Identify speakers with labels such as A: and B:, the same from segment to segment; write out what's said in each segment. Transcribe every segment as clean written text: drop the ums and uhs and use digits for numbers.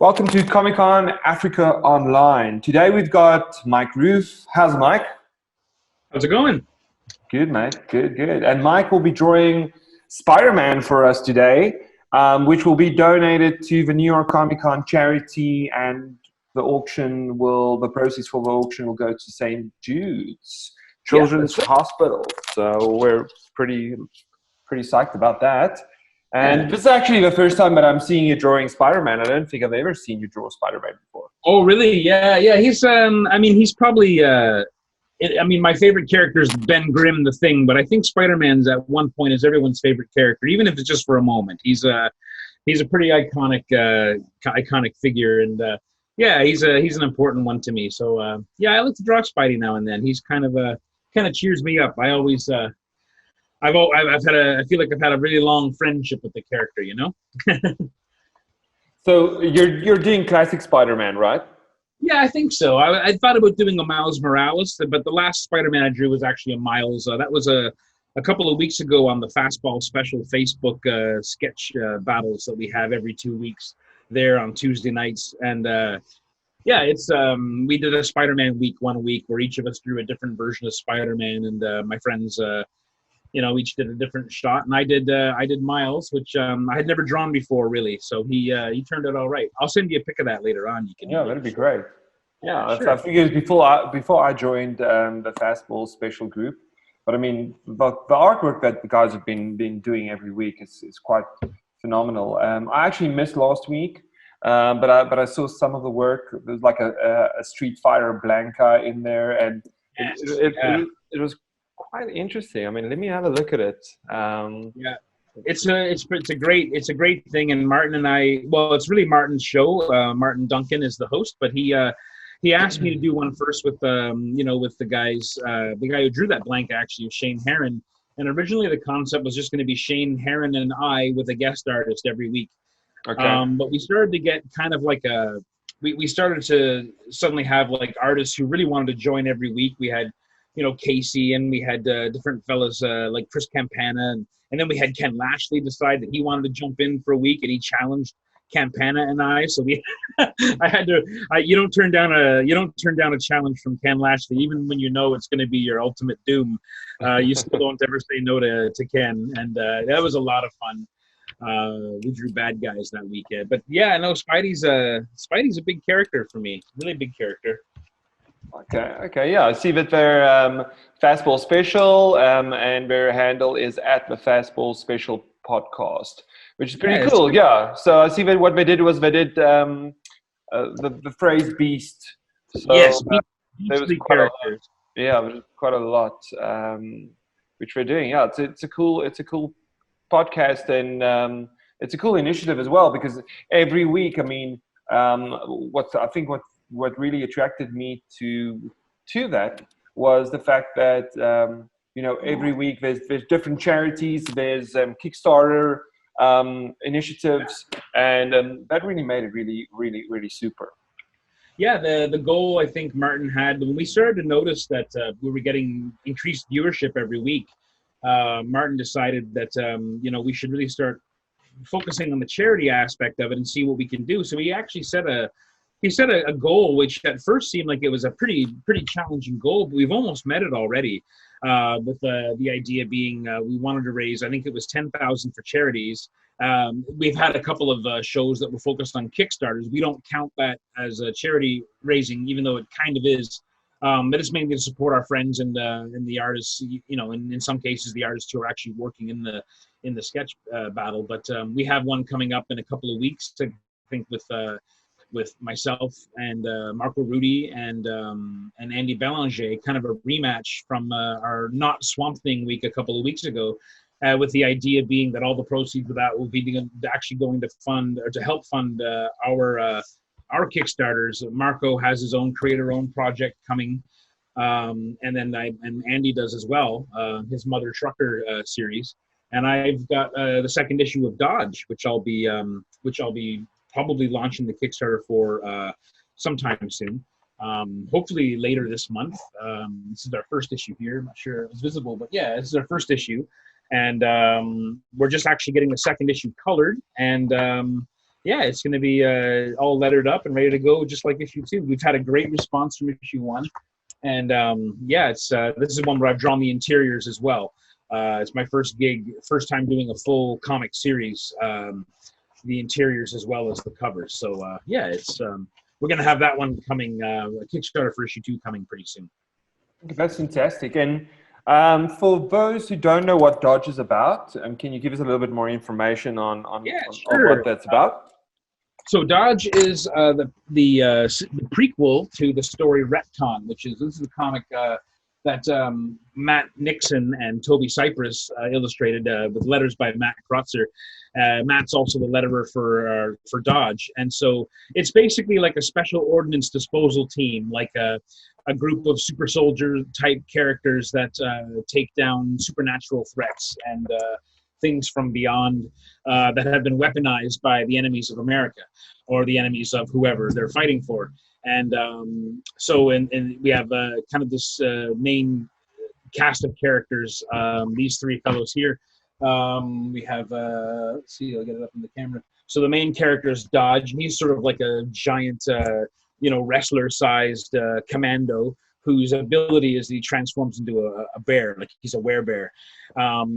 A: Welcome to Comic-Con Africa Online. Today we've got Mike Rooth. How's Mike?
B: How's it going?
A: Good, mate. Good. And Mike will be drawing Spider-Man for us today, which will be donated to the New York Comic-Con charity, and the proceeds for the auction will go to St. Jude's Children's Hospital. So we're pretty psyched about that. And this is actually the first time that I'm seeing you drawing Spider-Man. I don't think I've ever seen you draw Spider-Man before.
B: Oh, really? Yeah. He's he's probably my favorite character is Ben Grimm, the Thing, but I think Spider-Man's at one point is everyone's favorite character, even if it's just for a moment. He's a pretty iconic figure, and he's an important one to me. So I like to draw Spidey now and then. He's kind of cheers me up. I always I feel like I've had a really long friendship with the character, you know?
A: So you're doing classic Spider-Man, right?
B: Yeah, I think so. I thought about doing a Miles Morales, but the last Spider-Man I drew was actually a Miles. That was a couple of weeks ago on the Fastball Special Facebook sketch battles that we have every 2 weeks there on Tuesday nights. And we did a Spider-Man week 1 week where each of us drew a different version of Spider-Man, and my friends each did a different shot, and I did Miles, which I had never drawn before, really. So he turned out all right. I'll send you a pic of that later on. You can.
A: Yeah, that'd be great. Yeah,
B: sure.
A: I figured before I joined the Fastball Special group, but I mean the artwork that the guys have been doing every week is quite phenomenal. I actually missed last week, but I saw some of the work. There's like a Street Fighter Blanca in there, and it was quite interesting. I mean, let me have a look at it.
B: It's a great thing. And Martin and I, well, it's really Martin's show. Martin Duncan is the host, but he asked me to do one first with the guys. The guy who drew that blank actually was Shane Heron, and originally the concept was just going to be Shane Heron and I with a guest artist every week.
A: Okay.
B: But we started to get kind of like we started to suddenly have like artists who really wanted to join every week. We had Casey, and we had different fellas like Chris Campana, and then we had Ken Lashley decide that he wanted to jump in for a week, and he challenged Campana and I. So you don't turn down a challenge from Ken Lashley, even when you know it's going to be your ultimate doom. You still don't ever say no to Ken, and that was a lot of fun. We drew bad guys that weekend, but Spidey's a big character for me, really big character.
A: Okay, yeah. I see that their Fastball Special and their handle is at the Fastball Special Podcast, which is pretty cool. Yeah. So I see that what they did was the phrase beast. So,
B: yes,
A: there was
B: characters.
A: There was quite a lot which we're doing. Yeah, it's a cool podcast, and it's a cool initiative as well, because every week, I mean, what really attracted me to that was the fact that every week there's different charities, there's Kickstarter initiatives, and that really made it really super.
B: Yeah, the goal I think Martin had when we started to notice that we were getting increased viewership every week. Martin decided that we should really start focusing on the charity aspect of it and see what we can do. So he actually set a goal, which at first seemed like it was a pretty challenging goal, but we've almost met it already. With the idea being we wanted to raise, I think it was $10,000 for charities. We've had a couple of shows that were focused on Kickstarters. We don't count that as a charity raising, even though it kind of is. But it's mainly to support our friends and the artists. In some cases the artists who are actually working in the sketch battle. But we have one coming up in a couple of weeks, I think, with myself and Marco Rudy and Andy Belanger, kind of a rematch from our Not Swamp Thing week a couple of weeks ago, with the idea being that all the proceeds of that will be actually going to fund or to help fund our Kickstarters. Marco has his own creator-owned project coming, and Andy does as well, his Mother Trucker series, and I've got the second issue of Dodge, which I'll be probably launching the Kickstarter for sometime soon. Hopefully later this month. This is our first issue here. I'm not sure if it's visible, but yeah, this is our first issue. And we're just actually getting the second issue colored. And yeah, it's going to be all lettered up and ready to go, just like issue 2. We've had a great response from issue 1, and yeah, it's this is one where I've drawn the interiors as well. It's my first time doing a full comic series, the interiors as well as the covers. So yeah, it's we're going to have that one coming, a Kickstarter for issue 2 coming pretty soon.
A: That's fantastic. And for those who don't know what Dodge is about, can you give us a little bit more information on
B: sure.
A: what that's about?
B: So Dodge is the prequel to the story Retcon, this is a comic that Matt Nixon and Toby Cypress illustrated with letters by Matt Krotzer. Matt's also the letterer for Dodge, and so it's basically like a special ordnance disposal team, like a group of super soldier type characters that take down supernatural threats and things from beyond that have been weaponized by the enemies of America or the enemies of whoever they're fighting for. And so we have kind of this main cast of characters, these 3 fellows here. We have, let's see, I'll get it up in the camera. So the main character is Dodge, and he's sort of like a giant, wrestler-sized commando whose ability is he transforms into a bear, like he's a werebear.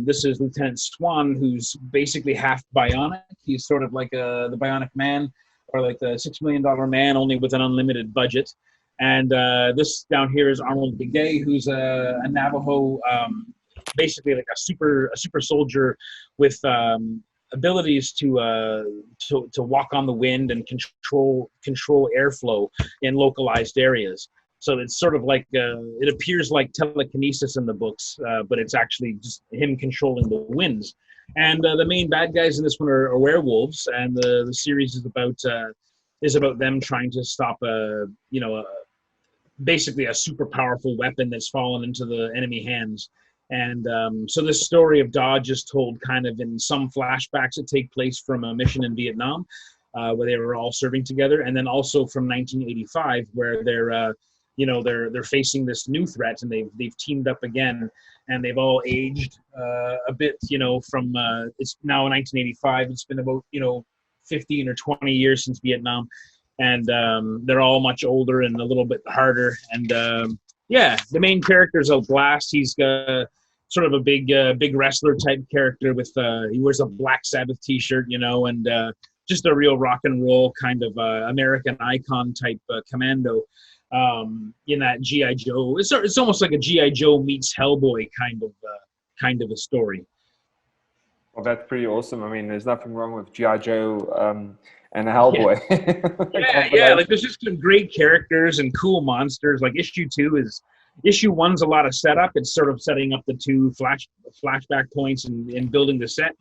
B: This is Lieutenant Swan, who's basically half bionic. He's sort of like the Bionic Man, or like the $6 Million Man, only with an unlimited budget. And this down here is Arnold Begay, who's a Navajo, basically like a super soldier with abilities to walk on the wind and control airflow in localized areas. So it's sort of like it appears like telekinesis in the books, but it's actually just him controlling the winds. And the main bad guys in this one are werewolves, and the series is about them trying to stop basically a super powerful weapon that's fallen into the enemy hands. And so this story of Dodge is told kind of in some flashbacks that take place from a mission in Vietnam, where they were all serving together, and then also from 1985, where they're facing this new threat, and they've teamed up again, and they've all aged a bit, from it's now 1985. It's been about 15 or 20 years since Vietnam, and they're all much older and a little bit harder. And yeah, the main character is Blast. He's sort of a big wrestler type character with he wears a Black Sabbath t-shirt, and just a real rock and roll kind of American icon type commando. In that G.I. Joe, it's almost like a G.I. Joe meets Hellboy kind of a story.
A: Well, that's pretty awesome. I mean, there's nothing wrong with G.I. Joe and Hellboy.
B: Yeah. Like there's just some great characters and cool monsters. Like issue 1's a lot of setup. It's sort of setting up the 2 flashback points and building the set.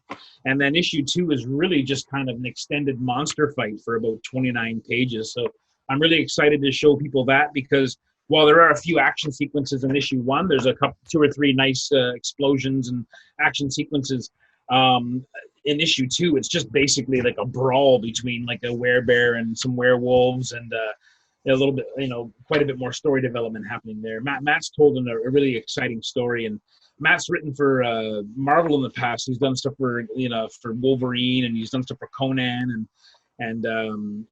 B: And then issue 2 is really just kind of an extended monster fight for about 29 pages. So I'm really excited to show people that, because while there are a few action sequences in issue 1, there's 2 or 3 nice explosions and action sequences. In issue 2, it's just basically like a brawl between like a werebear and some werewolves, and a little bit, quite a bit more story development happening there. Matt's told a really exciting story, and Matt's written for Marvel in the past. He's done stuff for Wolverine, and he's done stuff for Conan, and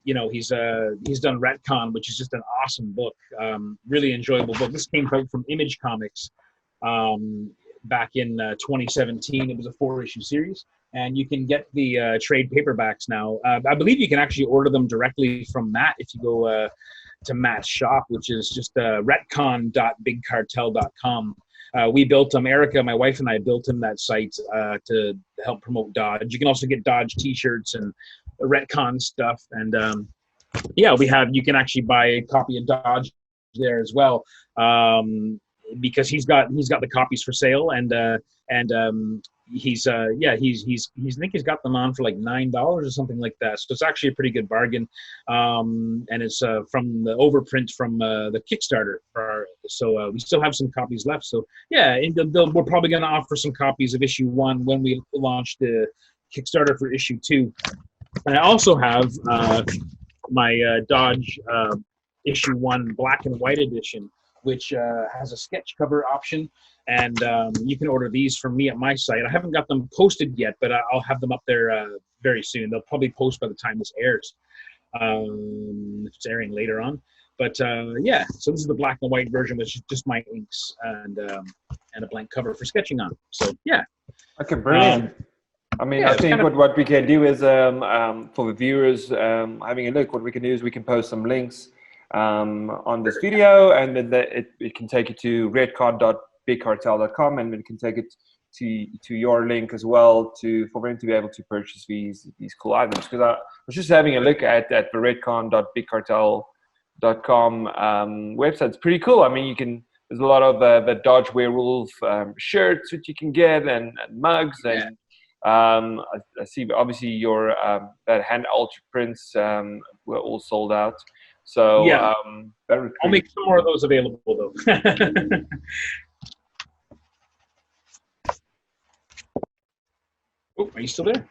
B: he's done Retcon, which is just an awesome book, really enjoyable book. This came out from Image Comics back in 2017. It was a 4-issue series, and you can get the trade paperbacks now. I believe you can actually order them directly from Matt if you go to Matt's shop, which is just retcon.bigcartel.com. We built him, Erica, my wife, and I built him that site to help promote Dodge. You can also get Dodge t-shirts and Retcon stuff, and you can actually buy a copy of Dodge there as well, because he's got the copies for sale, and he's I think he's got them on for like $9 or something like that. So it's actually a pretty good bargain, and it's from the overprint from the Kickstarter. So we still have some copies left. So yeah, we're probably going to offer some copies of issue 1 when we launch the Kickstarter for issue 2. And I also have my Dodge issue 1 black and white edition, which has a sketch cover option. And you can order these from me at my site. I haven't got them posted yet, but I'll have them up there very soon. They'll probably post by the time this airs. If it's airing later on. But yeah, so this is the black and white version, which is just my inks and a blank cover for sketching on. So yeah.
A: Okay, brilliant. I mean, I think what we can do is for the viewers having a look, what we can do is we can post some links on this video, and then it can take you to redcard.bigcartel.com, and it can take it to your link as well for them to be able to purchase these cool items. Because I was just having a look at the redcon.bigcartel.com website. It's pretty cool. I mean, there's a lot of the Dodge Werewolf shirts that you can get, and mugs, and I see obviously your that hand altered prints were all sold out. So
B: yeah, I'll make some more of those available though. Oh, are you still there?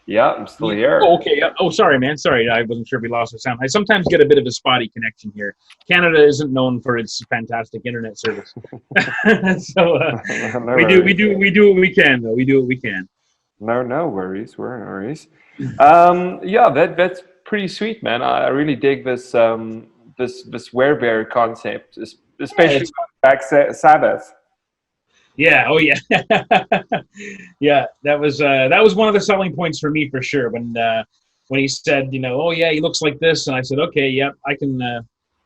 A: Yeah, I'm still here.
B: Oh, okay. Oh, sorry, man. Sorry, I wasn't sure if we lost the sound. I sometimes get a bit of a spotty connection here. Canada isn't known for its fantastic internet service, so we do what we can, though. We do what we can.
A: No worries. Yeah, that's pretty sweet, man. I really dig this this werebear concept, especially Black Sabbath.
B: Yeah. Oh, yeah. Yeah. That was one of the selling points for me for sure. When he said, oh yeah, he looks like this, and I said, okay, yeah, I can.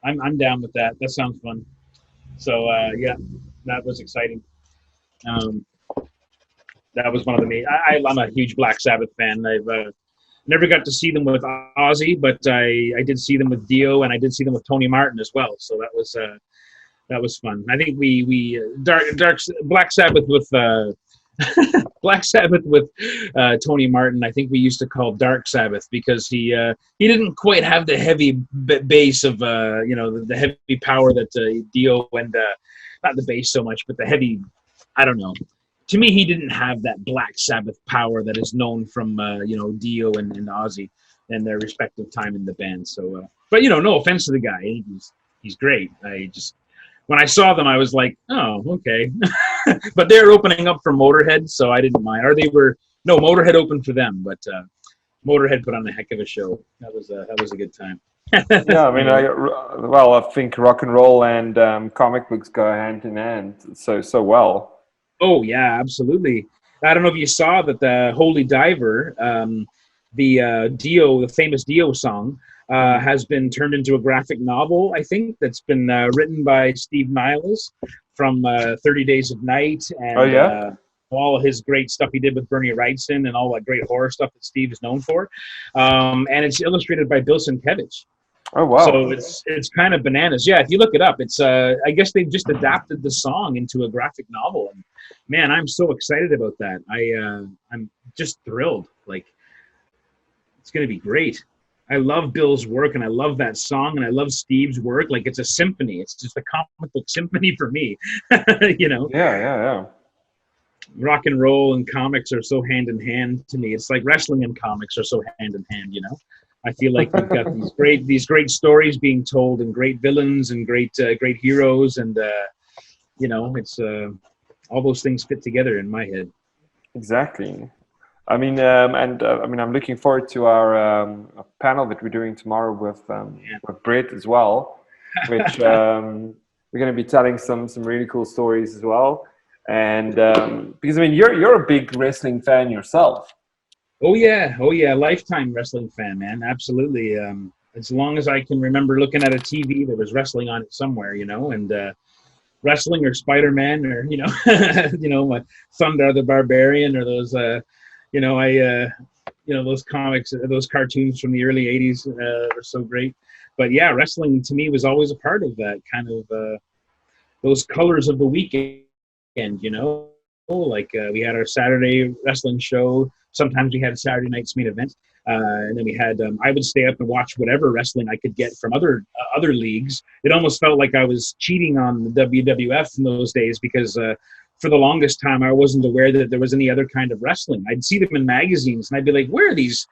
B: I'm down with that. That sounds fun. So yeah, that was exciting. That was one of the main. I'm a huge Black Sabbath fan. I've never got to see them with Ozzy, but I did see them with Dio, and I did see them with Tony Martin as well. So that was fun. I think we Black Sabbath with Black Sabbath with Tony Martin. I think we used to call Dark Sabbath because he didn't quite have the heavy bass of the heavy power that Dio and not the bass so much, but the heavy. I don't know. To me, he didn't have that Black Sabbath power that is known from Dio and Ozzy and their respective time in the band. So, but no offense to the guy, he's great. When I saw them, I was like, oh, okay. But they're opening up for Motorhead, so I didn't mind. Motorhead opened for them, but Motorhead put on a heck of a show. That was a good time.
A: Yeah, I mean, I think rock and roll and comic books go hand in hand so well.
B: Oh yeah, absolutely. I don't know if you saw that the Holy Diver, the famous Dio song, has been turned into a graphic novel, I think, that's been written by Steve Niles from 30 Days of Night and all his great stuff he did with Bernie Wrightson and all that great horror stuff that Steve is known for. And it's illustrated by Bill Sienkiewicz.
A: Oh, wow.
B: So it's kind of bananas. Yeah, if you look it up, it's I guess they've just adapted the song into a graphic novel. And man, I'm so excited about that. I'm just thrilled. Like, it's going to be great. I love Bill's work, and I love that song, and I love Steve's work. Like, it's a symphony. It's just a comic book symphony for me.
A: Yeah.
B: Rock and roll and comics are so hand in hand to me. It's like wrestling and comics are so hand in hand. I feel like we've got these great stories being told, and great villains, and great heroes, and it's all those things fit together in my head.
A: Exactly. I mean, I'm looking forward to our panel that we're doing tomorrow with Britt as well, which we're going to be telling some really cool stories as well. And because you're a big wrestling fan yourself.
B: Oh yeah, lifetime wrestling fan, man. Absolutely. As long as I can remember looking at a TV, there was wrestling on it somewhere, and wrestling or Spider-Man or my Thunder the Barbarian or those those comics, those cartoons from the early 80s were so great. But yeah, wrestling to me was always a part of that kind of those colors of the weekend, like we had our Saturday wrestling show. Sometimes we had a Saturday night's main event, and then we had. I would stay up and watch whatever wrestling I could get from other leagues. It almost felt like I was cheating on the WWF in those days because for the longest time I wasn't aware that there was any other kind of wrestling. I'd see them in magazines, and I'd be like, "Where are these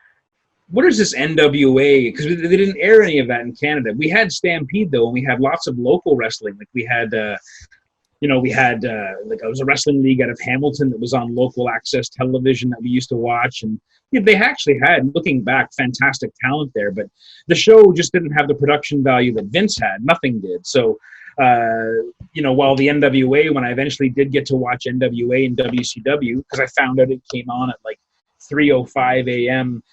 B: what is this NWA? Because they didn't air any of that in Canada. We had Stampede though, and we had lots of local wrestling. Like we had, like it was a wrestling league out of Hamilton that was on local access television that we used to watch, and they actually had, looking back, fantastic talent there. But the show just didn't have the production value that Vince had. Nothing did. So, while the NWA, when I eventually did get to watch NWA and WCW, because I found out it came on at like 3:05 a.m.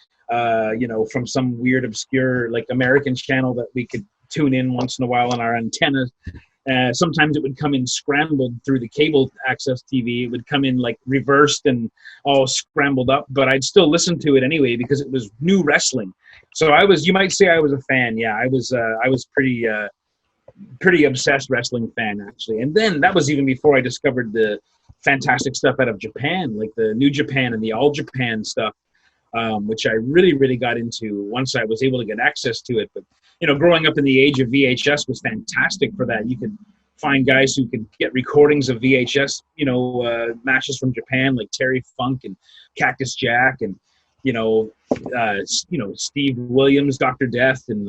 B: From some weird, obscure, like American channel that we could tune in once in a while on our antenna. Sometimes it would come in scrambled through the cable access TV. It would come in like reversed and all scrambled up, but I'd still listen to it anyway because it was new wrestling. So you might say I was a fan. Yeah, I was pretty obsessed wrestling fan actually. And then that was even before I discovered the fantastic stuff out of Japan, like the New Japan and the All Japan stuff. Which I really, really got into once I was able to get access to it. But, growing up in the age of VHS was fantastic for that. You could find guys who could get recordings of VHS, matches from Japan, like Terry Funk and Cactus Jack and, Steve Williams, Dr. Death, and,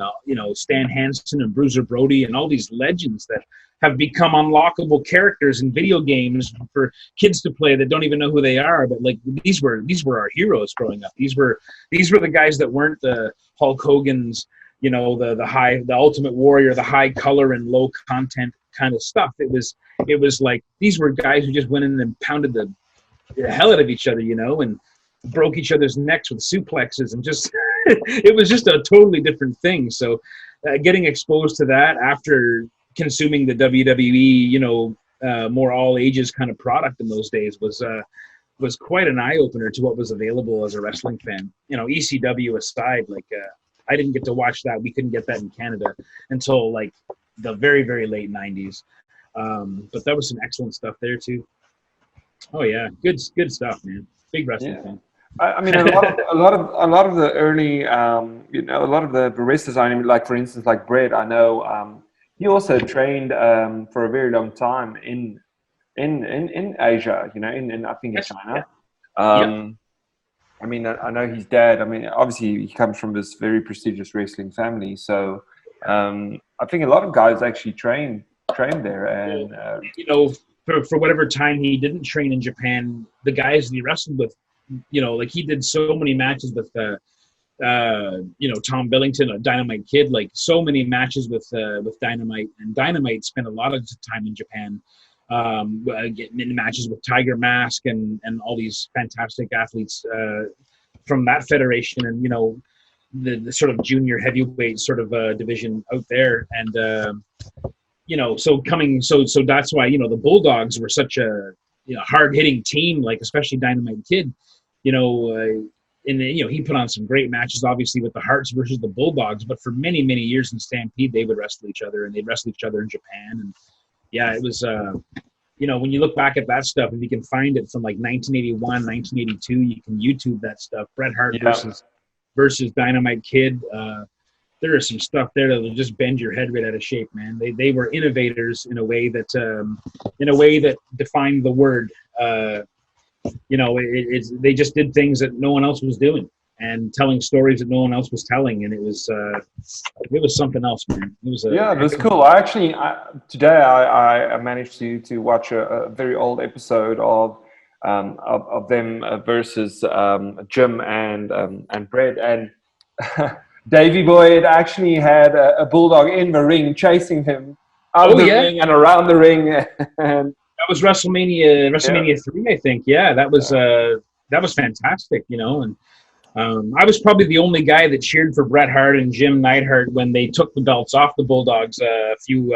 B: Stan Hansen and Bruiser Brody and all these legends that have become unlockable characters in video games for kids to play that don't even know who they are. But like these were our heroes growing up. These were the guys that weren't the Hulk Hogan's, the Ultimate Warrior, the high color and low content kind of stuff. It was like these were guys who just went in and pounded the hell out of each other, and broke each other's necks with suplexes and just it was just a totally different thing. So getting exposed to that after consuming the WWE, more all ages kind of product in those days was quite an eye opener to what was available as a wrestling fan. ECW aside, like I didn't get to watch that. We couldn't get that in Canada until like the very, very late 90s. But that was some excellent stuff there too. Oh yeah, good stuff, man. Big wrestling fan.
A: I mean, a lot of the early, a lot of the baristas. I mean, like for instance, like Brett. I know he also trained for a very long time in Asia. In I think in China. I mean, I know his dad. I mean, obviously he comes from this very prestigious wrestling family. So I think a lot of guys actually trained there, and
B: for whatever time he didn't train in Japan, the guys that he wrestled with. Like he did so many matches with, Tom Billington, a Dynamite Kid, like so many matches with Dynamite, and Dynamite spent a lot of time in Japan, getting in matches with Tiger Mask and all these fantastic athletes from that federation, and the sort of junior heavyweight sort of division out there, and so that's why the Bulldogs were such a hard hitting team, like especially Dynamite Kid. He put on some great matches, obviously, with the Hearts versus the Bulldogs. But for many, many years in Stampede, they would wrestle each other, and they'd wrestle each other in Japan. And yeah, it was, when you look back at that stuff, if you can find it from like 1981, 1982, you can YouTube that stuff. Bret Hart versus Dynamite Kid. There is some stuff there that will just bend your head right out of shape, man. They were innovators in a way that defined the word. They just did things that no one else was doing and telling stories that no one else was telling, and it was something else, man. It was
A: it was cool. Today I managed to watch a very old episode of them versus Jim and Brett, and Davey Boy had actually had a bulldog in the ring chasing him out of the ring and around the ring, and
B: that was WrestleMania 3, I think. Yeah, that was fantastic, and I was probably the only guy that cheered for Bret Hart and Jim Neidhart when they took the belts off the Bulldogs a few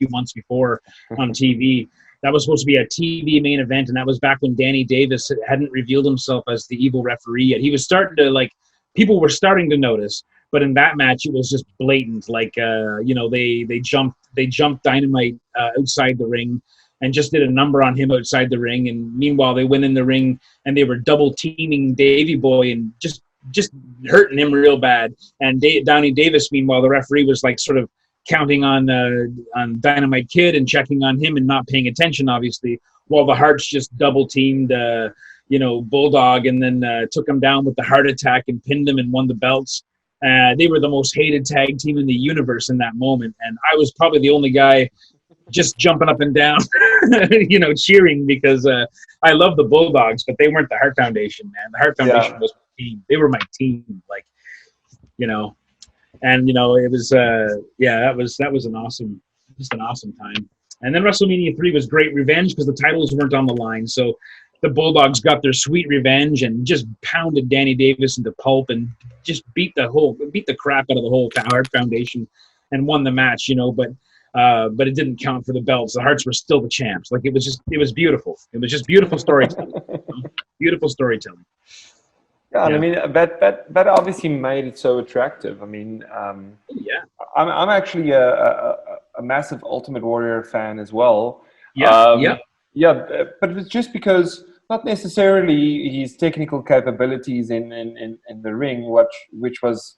B: months before on TV. That was supposed to be a TV main event, and that was back when Danny Davis hadn't revealed himself as the evil referee yet. He was starting to people were starting to notice, but in that match it was just blatant. They jumped Dynamite outside the ring and just did a number on him outside the ring. And meanwhile, they went in the ring and they were double teaming Davey Boy and just hurting him real bad. And Downey Davis, meanwhile, the referee was like sort of counting on Dynamite Kid and checking on him and not paying attention, obviously, while the Hearts just double teamed, Bulldog, and then took him down with the heart attack and pinned him and won the belts. They were the most hated tag team in the universe in that moment, and I was probably the only guy just jumping up and down, cheering, because I love the Bulldogs, but they weren't the Hart Foundation, man. The Hart Foundation was my team. They were my team, and it was that was an awesome time. And then WrestleMania 3 was great revenge because the titles weren't on the line, so the Bulldogs got their sweet revenge and just pounded Danny Davis into pulp and just beat the crap out of the whole Hart Foundation and won the match, but it didn't count for the belts. The Harts were still the champs. It was beautiful. It was just beautiful storytelling. Beautiful storytelling.
A: Yeah, and I mean that obviously made it so attractive. I mean, I'm actually a massive Ultimate Warrior fan as well. Yeah, but it's just because not necessarily his technical capabilities in the ring, which was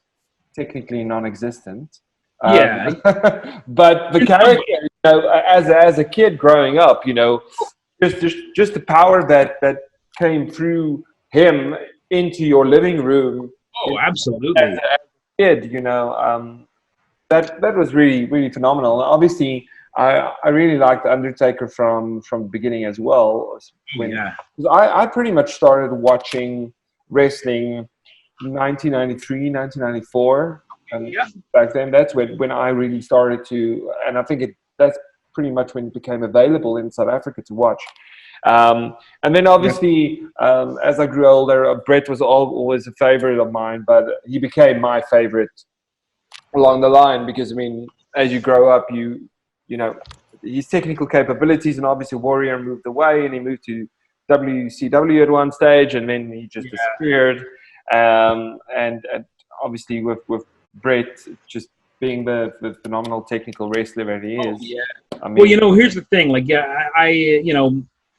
A: technically non-existent. But the character, as a kid growing up, just the power that came through him into your living room.
B: Oh, absolutely.
A: As a kid, that was really, really phenomenal. And obviously, I really liked The Undertaker from the beginning as well. I pretty much started watching wrestling 1993, 1994. And back then, that's when I really started to, and I think that's pretty much when it became available in South Africa to watch. And then obviously, as I grew older, Brett was always a favorite of mine, but he became my favorite along the line because, I mean, as you grow up, his technical capabilities, and obviously Warrior moved away and he moved to WCW at one stage, and then he just disappeared. And obviously with Brett just being the phenomenal technical wrestler that he is. I mean,
B: here's the thing.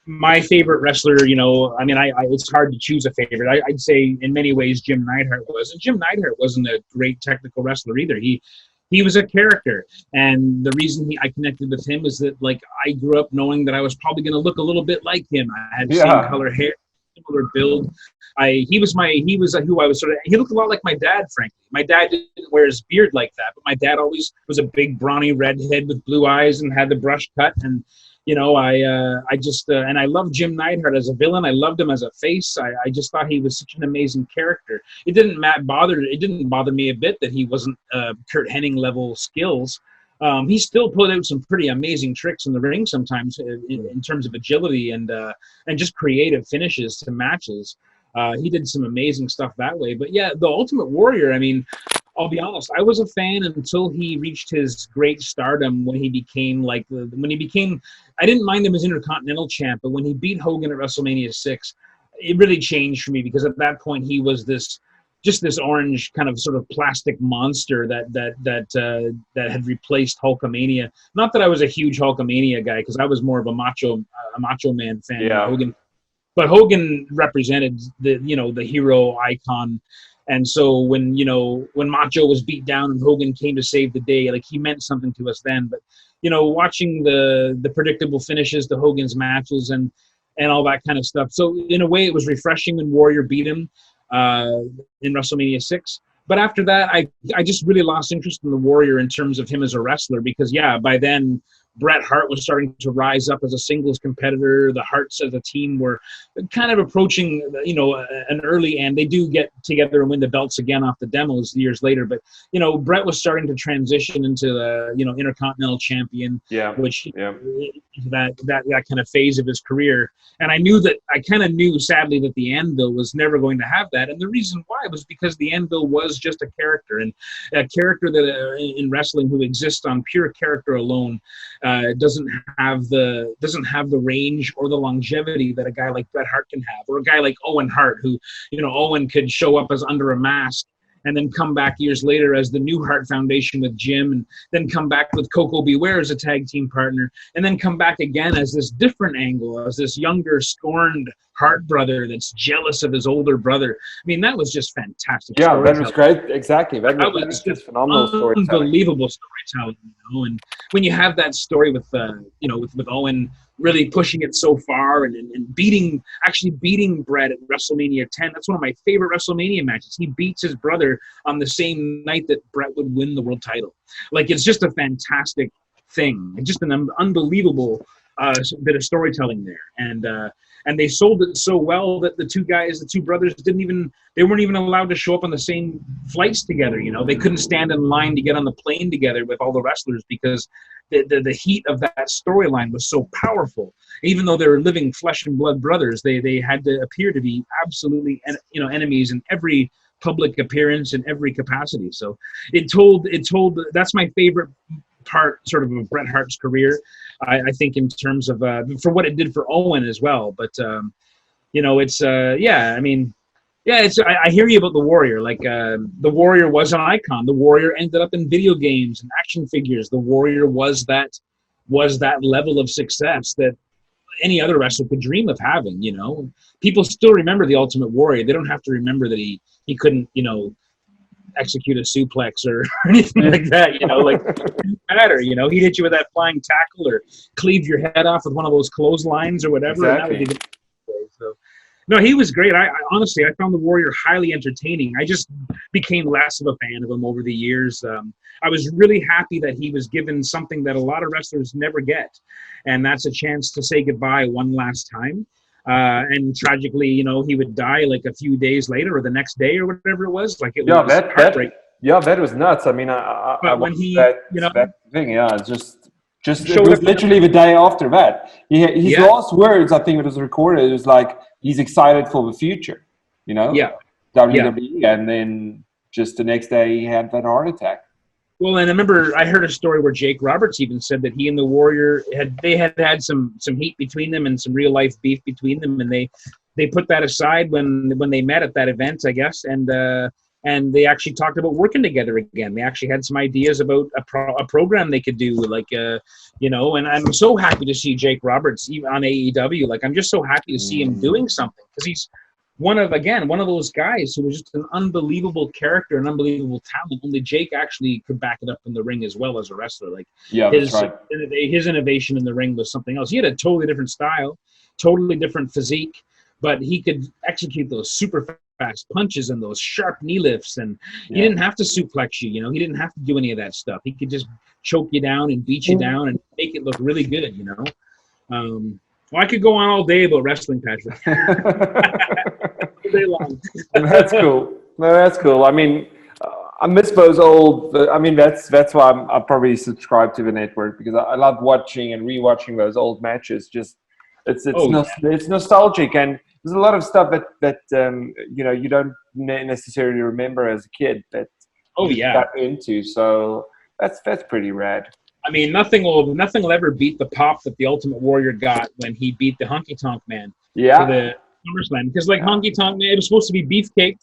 B: My favorite wrestler, it's hard to choose a favorite. I'd say in many ways Jim Neidhart was. And Jim Neidhart wasn't a great technical wrestler either. He was a character. And the reason I connected with him is that, I grew up knowing that I was probably going to look a little bit like him. I had the same color hair, similar build. He looked a lot like my dad, frankly. My dad didn't wear his beard like that, but my dad always was a big, brawny redhead with blue eyes and had the brush cut. And, and I loved Jim Neidhart as a villain. I loved him as a face. I just thought he was such an amazing character. It didn't bother me a bit that he wasn't Kurt Hennig level skills. He still put out some pretty amazing tricks in the ring sometimes in terms of agility and just creative finishes to matches. He did some amazing stuff that way. But yeah, the Ultimate Warrior, I mean, I'll be honest, I was a fan until he reached his great stardom when he became I didn't mind him as Intercontinental Champ, but when he beat Hogan at WrestleMania 6, it really changed for me because at that point he was this orange kind of sort of plastic monster that had replaced Hulkamania. Not that I was a huge Hulkamania guy because I was more of a Macho Man fan than Hogan. But Hogan represented the hero icon. And so when Macho was beat down and Hogan came to save the day, he meant something to us then. But, watching the predictable finishes to Hogan's matches and all that kind of stuff. So in a way it was refreshing when Warrior beat him in WrestleMania 6. But after that, I just really lost interest in the Warrior in terms of him as a wrestler because, by then Bret Hart was starting to rise up as a singles competitor. The Harts as a team were kind of approaching, an early end. They do get together and win the belts again off the demos years later. But, Bret was starting to transition into the, Intercontinental Champion, which that kind of phase of his career. And I kind of knew, sadly, that the Anvil was never going to have that. And the reason why was because the Anvil was just a character, and a character that in wrestling who exists on pure character alone. Doesn't have the range or the longevity that a guy like Bret Hart can have, or a guy like Owen Hart, who Owen could show up as under a mask and then come back years later as the new Hart Foundation with Jim, and then come back with Coco Beware as a tag team partner, and then come back again as this different angle, as this younger, scorned part brother that's jealous of his older brother. I mean, that was just fantastic.
A: Yeah, that was great. Exactly. That was just phenomenal storytelling.
B: Unbelievable storytelling, you know. And when you have that story with, you know, with Owen really pushing it so far and actually beating Bret at WrestleMania 10. That's one of my favorite WrestleMania matches. He beats his brother on the same night that Bret would win the world title. Like, it's just a fantastic thing. It's just an unbelievable bit of storytelling there. And they sold it so well that the two brothers they weren't even allowed to show up on the same flights together. You know, they couldn't stand in line to get on the plane together with all the wrestlers because the heat of that storyline was so powerful. Even though they were living flesh and blood brothers, they had to appear to be absolutely, you know, enemies in every public appearance in every capacity. So it told that's my favorite part sort of Bret Hart's career. I think in terms of for what it did for Owen as well. But you know, it's I mean, yeah, it's I hear you about the Warrior. Like the Warrior was an icon. The Warrior ended up in video games and action figures. The Warrior was that level of success that any other wrestler could dream of having. You know, people still remember the Ultimate Warrior. They don't have to remember that he couldn't, you know, execute a suplex or anything like that, you know, like, it didn't matter, you know, he'd hit you with that flying tackle or cleave your head off with one of those clotheslines or whatever.
A: Exactly.
B: And that would be so, no, he was great. I honestly, I found the Warrior highly entertaining. I just became less of a fan of him over the years. I was really happy that he was given something that a lot of wrestlers never get, and that's a chance to say goodbye one last time. And tragically, you know, he would die like a few days later or the next day or whatever it was. Like, it was heartbreaking.
A: That was nuts. I mean,
B: but when he, you know,
A: that thing, it's just it was literally the day after that. His last words, I think it was recorded, it was like, he's excited for the future, you know?
B: Yeah.
A: WWE, and then just the next day he had that heart attack.
B: Well, and I remember I heard a story where Jake Roberts even said that he and the Warrior had some heat between them and some real life beef between them, and they put that aside when they met at that event, I guess, and they actually talked about working together again. They actually had some ideas about a program they could do, like you know. And I'm so happy to see Jake Roberts even on AEW. Like, I'm just so happy to see him doing something, because he's one of those guys who was just an unbelievable character, an unbelievable talent. Only Jake actually could back it up in the ring as well as a wrestler. Like, his innovation in the ring was something else. He had a totally different style, totally different physique, but he could execute those super fast punches and those sharp knee lifts, and he didn't have to suplex you. You know, he didn't have to do any of that stuff. He could just choke you down and beat you down and make it look really good. You know. Well, I could go on all day about wrestling, Patrick. All day long.
A: That's cool. No, that's cool. I mean, I miss those old. I mean, that's why I probably subscribe to the network, because I love watching and rewatching those old matches. Just it's nostalgic, and there's a lot of stuff that you know, you don't necessarily remember as a kid that got into. So that's pretty rad.
B: I mean, nothing will ever beat the pop that the Ultimate Warrior got when he beat the Honky Tonk Man for the SummerSlam. Because, like, Honky Tonk Man, it was supposed to be Beefcake,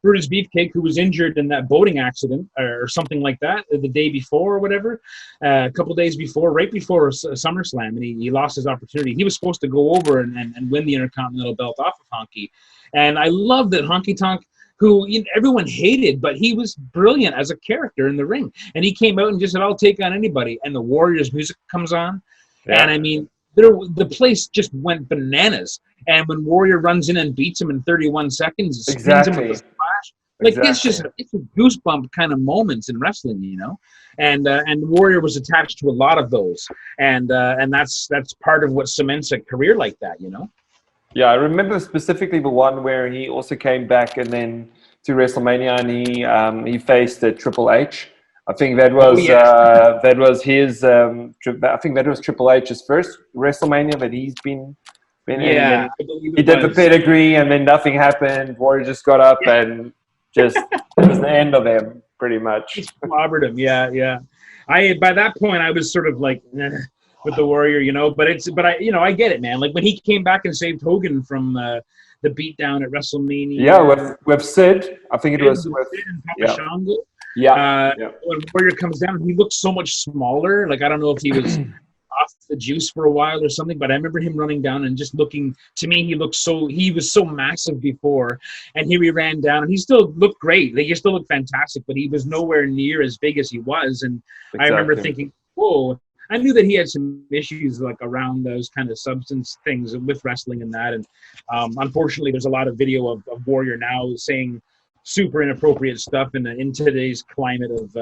B: Brutus Beefcake, who was injured in that boating accident or something like that the day before or whatever, a couple days before, right before SummerSlam, and he lost his opportunity. He was supposed to go over and win the Intercontinental belt off of Honky. And I love that Honky Tonk, who everyone hated, but he was brilliant as a character in the ring. And he came out and just said, I'll take on anybody. And the Warriors music comes on. Yeah. And I mean, the place just went bananas. And when Warrior runs in and beats him in 31 seconds, spins him with a splash, like, it's a goosebump kind of moments in wrestling, you know. And Warrior was attached to a lot of those. And that's part of what cements a career like that, you know.
A: Yeah, I remember specifically the one where he also came back and then to WrestleMania, and he faced Triple H. I think that was his. I think that was Triple H's first WrestleMania that he's been in.
B: Yeah,
A: he did the pedigree, and then nothing happened. Warrior just got up and just it was the end of him, pretty much.
B: He clobbered him. Yeah. By that point, I was sort of like. With the Warrior, you know, but I get it, man. Like, when he came back and saved Hogan from the beatdown at WrestleMania.
A: Yeah, with Sid. I think it was with
B: Sid and Papa Shango.
A: Yeah.
B: When Warrior comes down, he looks so much smaller. Like, I don't know if he was off the juice for a while or something, but I remember him running down and just looking, to me, he was so massive before, and here he ran down, and he still looked great. Like, he still looked fantastic, but he was nowhere near as big as he was. And
A: Exactly.
B: I remember thinking, whoa, I knew that he had some issues like around those kind of substance things with wrestling and that. And unfortunately, there's a lot of video of Warrior now saying super inappropriate stuff in today's climate of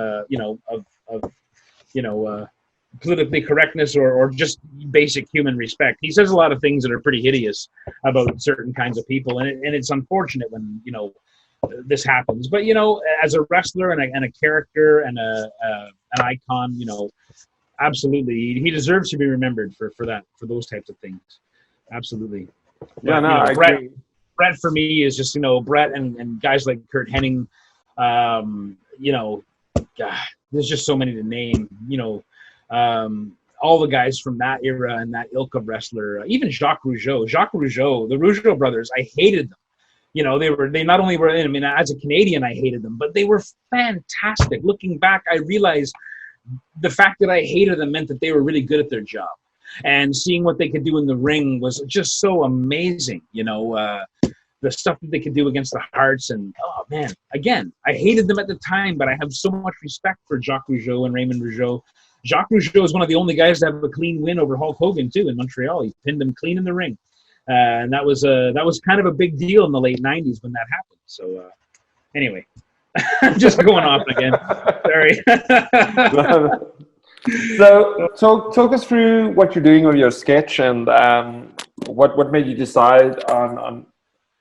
B: politically correctness or just basic human respect. He says a lot of things that are pretty hideous about certain kinds of people, and it's unfortunate when this happens. But as a wrestler and a character and an icon, absolutely, he deserves to be remembered for those types of things. Absolutely.
A: Yeah,
B: but,
A: I agree.
B: Brett for me is just Brett and guys like Kurt Hennig. God, there's just so many to name. All the guys from that era and that ilk of wrestler, even Jacques Rougeau, the Rougeau brothers. I hated them. They not only were, I mean, as a Canadian, I hated them, but they were fantastic. Looking back, I realized the fact that I hated them meant that they were really good at their job, and seeing what they could do in the ring was just so amazing. The stuff that they could do against the Hearts, and oh man, again, I hated them at the time, but I have so much respect for Jacques Rougeau and Raymond Rougeau. Jacques Rougeau is one of the only guys to have a clean win over Hulk Hogan too in Montreal. He pinned him clean in the ring, and that was kind of a big deal in the late '90s when that happened. So anyway, I'm just going off again. Sorry.
A: So talk us through what you're doing with your sketch, and what made you decide on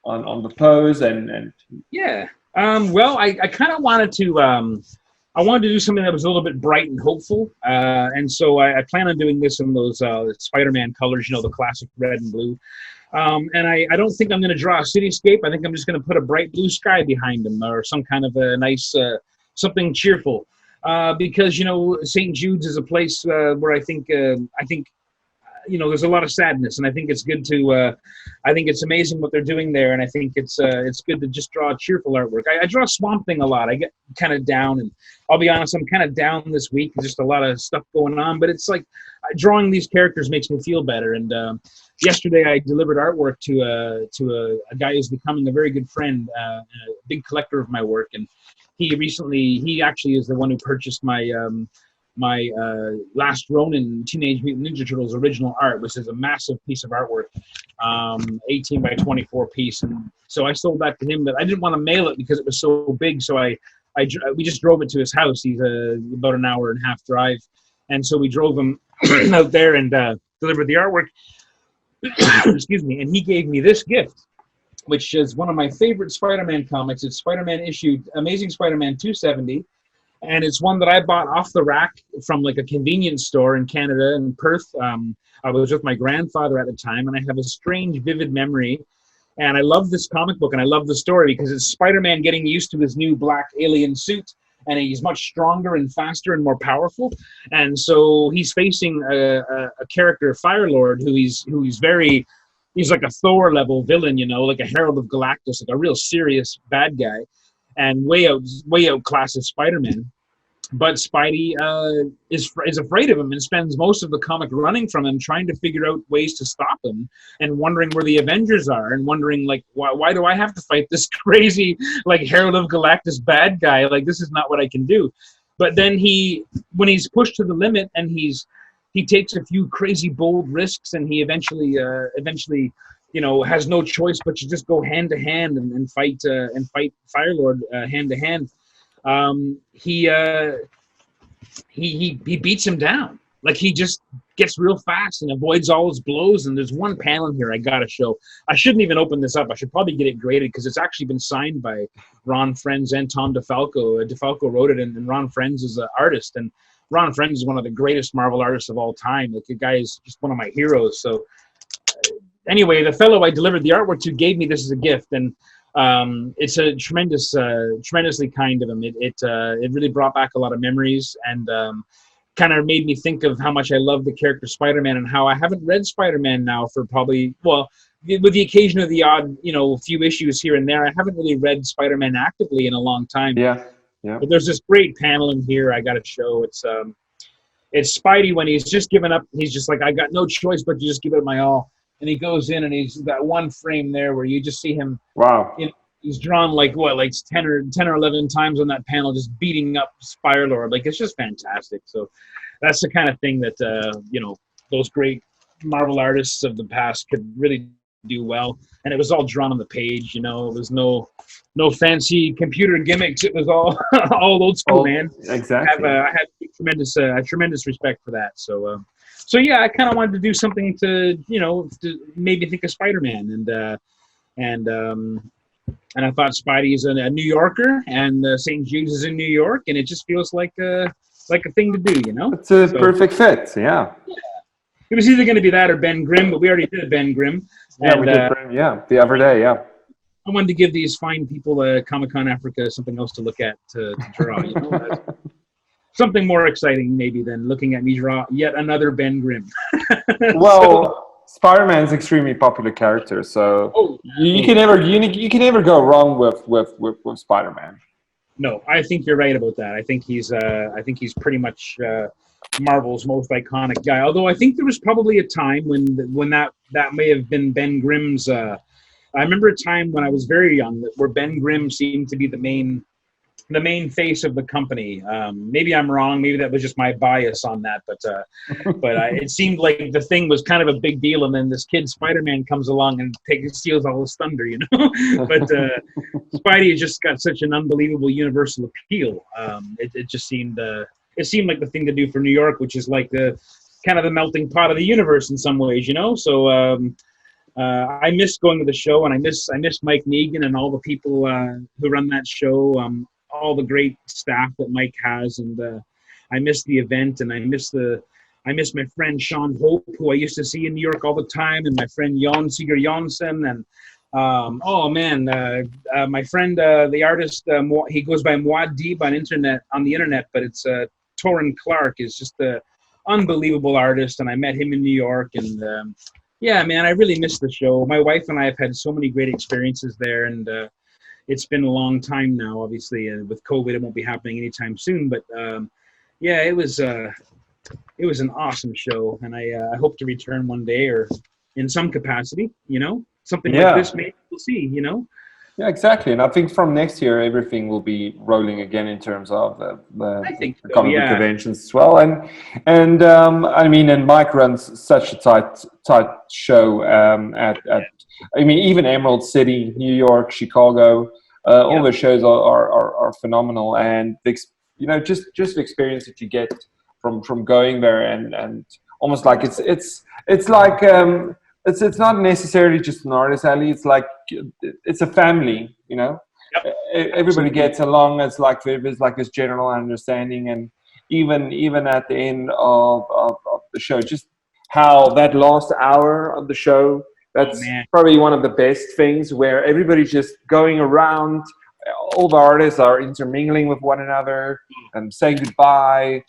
A: the pose and
B: yeah. Well, I kind of wanted to do something that was a little bit bright and hopeful, and so I plan on doing this in those Spider-Man colors, the classic red and blue. And I don't think I'm going to draw a cityscape. I think I'm just going to put a bright blue sky behind him, or some kind of a nice something cheerful, because St. Jude's is a place where I think there's a lot of sadness, and I think it's good to. I think it's amazing what they're doing there, and I think it's good to just draw cheerful artwork. I draw Swamp Thing a lot. I get kind of down, and I'll be honest, I'm kind of down this week. Just a lot of stuff going on, but it's like drawing these characters makes me feel better. And yesterday, I delivered artwork to a guy who's becoming a very good friend, a big collector of my work, and he actually is the one who purchased my Last Ronin Teenage Mutant Ninja Turtles original art, which is a massive piece of artwork, 18 by 24 piece. And so I sold that to him, but I didn't want to mail it because it was so big. So we just drove it to his house. He's about an hour and a half drive. And so we drove him out there and delivered the artwork. Excuse me. And he gave me this gift, which is one of my favorite Spider-Man comics. It's Spider-Man issue, Amazing Spider-Man 270. And it's one that I bought off the rack from like a convenience store in Canada, in Perth. I was with my grandfather at the time, and I have a strange, vivid memory. And I love this comic book, and I love the story because it's Spider-Man getting used to his new black alien suit, and he's much stronger and faster and more powerful. And so he's facing a character, Firelord, he's like a Thor level villain, like a Herald of Galactus, like a real serious bad guy, and way outclasses Spider-Man. But Spidey is afraid of him and spends most of the comic running from him, trying to figure out ways to stop him, and wondering where the Avengers are, and wondering like, why do I have to fight this crazy like Herald of Galactus bad guy? Like, this is not what I can do. But then when he's pushed to the limit, and he takes a few crazy bold risks, and he eventually has no choice but to just go hand to hand and fight Firelord hand to hand. He beats him down. Like, he just gets real fast and avoids all his blows. And there's one panel here I gotta show. I shouldn't even open this up. I should probably get it graded because it's actually been signed by Ron Frenz and Tom DeFalco. DeFalco wrote it, and Ron Frenz is an artist. And Ron Frenz is one of the greatest Marvel artists of all time. Like, the guy is just one of my heroes. So anyway, the fellow I delivered the artwork to gave me this as a gift, and it's a tremendously kind of him. It really brought back a lot of memories, and kind of made me think of how much I love the character Spider-Man, and how I haven't read Spider-Man now for probably, well, with the occasion of the odd, few issues here and there, I haven't really read Spider-Man actively in a long time.
A: Yeah.
B: But there's this great panel in here I got to show. It's It's Spidey when he's just given up. He's just like, I got no choice but to just give it my all. And he goes in and he's that one frame there where you just see him.
A: Wow.
B: He's drawn like 10 or 11 times on that panel, just beating up Spire-Lord. Like, it's just fantastic. So that's the kind of thing that those great Marvel artists of the past could really do well. And it was all drawn on the page. It was no fancy computer gimmicks. It was all all old school, man.
A: Exactly.
B: I have tremendous respect for that. So yeah, I kind of wanted to do something to maybe think of Spider-Man, and I thought Spidey's a New Yorker, and St. Jude's is in New York, and it just feels like a thing to do,
A: It's a perfect fit, yeah.
B: It was either going to be that or Ben Grimm, but we already did Ben Grimm.
A: Yeah, we did Grimm, the other day, yeah.
B: I wanted to give these fine people at Comic-Con Africa something else to look at, to draw, something more exciting maybe than looking at me draw yet another Ben Grimm.
A: Well, Spider-Man's extremely popular character, so you can never go wrong with Spider-Man.
B: No, I think you're right about that. I think he's pretty much Marvel's most iconic guy. Although I think there was probably a time when that may have been Ben Grimm's. I remember a time when I was very young where Ben Grimm seemed to be the main face of the company. Maybe I'm wrong. Maybe that was just my bias on that. But it seemed like the thing was kind of a big deal, and then this kid Spider-Man comes along and steals all his thunder, But Spidey has just got such an unbelievable universal appeal. It just seemed like the thing to do for New York, which is like the kind of the melting pot of the universe in some ways, So I miss going to the show, and I miss Mike Negan and all the people who run that show. All the great staff that Mike has, and I miss the event, and I miss my friend Sean Hope, who I used to see in New York all the time, and my friend Jon Seger Janssen, and my friend the artist, he goes by Muad'Dib on the internet, but it's Torrin Clark is just an unbelievable artist, and I met him in New York, and yeah, man, I really miss the show. My wife and I have had so many great experiences there, and it's been a long time now, obviously, and with COVID, it won't be happening anytime soon. But yeah, it was an awesome show, and I hope to return one day or in some capacity. Something like this. Maybe we'll see.
A: Yeah, exactly. And I think from next year, everything will be rolling again in terms of the comic book conventions as well. And Mike runs such a tight show even Emerald City, New York, Chicago. All the shows are phenomenal, and just the experience that you get from going there, and almost like it's like. It's not necessarily just an artist alley. It's like it's a family, Yep. Everybody gets along. It's like there's like this general understanding, and even at the end of the show, just how that last hour of the show, that's probably one of the best things, where everybody's just going around. All the artists are intermingling with one another and saying goodbye.